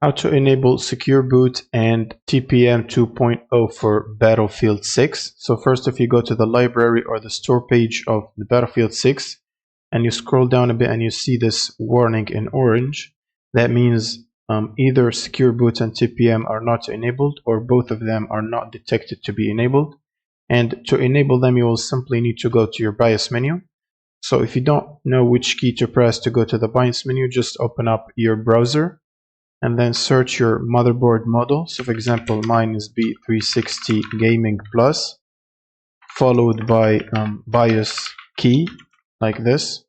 How to enable Secure Boot and TPM 2.0 for Battlefield 6. So first, if you go to the library or the store page of the Battlefield 6 and you scroll down a bit and you see this warning in orange, that means either Secure Boot and TPM are not enabled or both of them are not detected to be enabled. And to enable them, you will simply need to go to your BIOS menu. So if you don't know which key to press to go to the BIOS menu, just open up your browser and then search your motherboard model. So for example, mine is B360 Gaming Plus, followed by BIOS key, like this.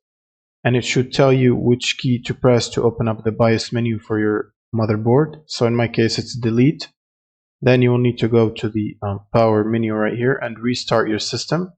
And it should tell you which key to press to open up the BIOS menu for your motherboard. So in my case, it's delete. Then you will need to go to the power menu right here and restart your system.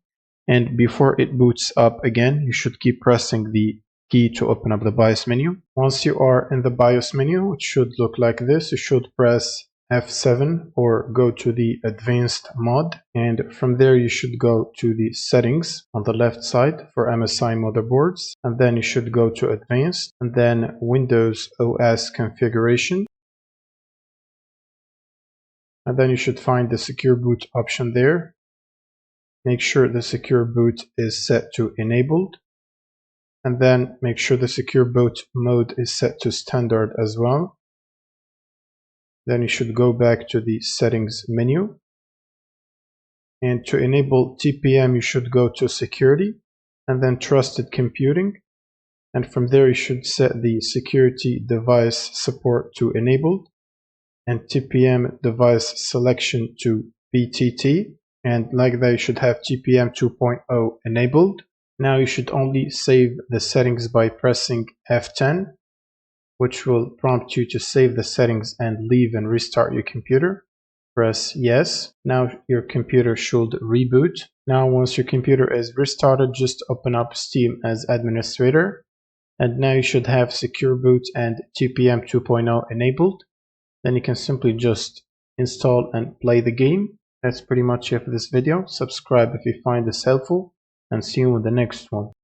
And before it boots up again, you should keep pressing the key to open up the BIOS menu. Once you are in the BIOS menu, it should look like this. You should press F7 or go to the advanced mod, and from there you should go to the settings on the left side for MSI motherboards, and then you should go to advanced and then Windows OS configuration, and then you should find the Secure Boot option there. Make sure the Secure Boot is set to enabled, and then make sure the Secure Boot mode is set to standard as well. Then you should go back to the settings menu, and to enable TPM you should go to security and then trusted computing, and from there you should set the security device support to enabled and TPM device selection to BTT, and like that you should have TPM 2.0 enabled. Now you should only save the settings by pressing F10, which will prompt you to save the settings and leave and restart your computer. Press yes. Now your computer should reboot. Now once your computer is restarted, just open up Steam as administrator. And now you should have Secure Boot and TPM 2.0 enabled. Then you can simply just install and play the game. That's pretty much it for this video. Subscribe if you find this helpful, and see you in the next one.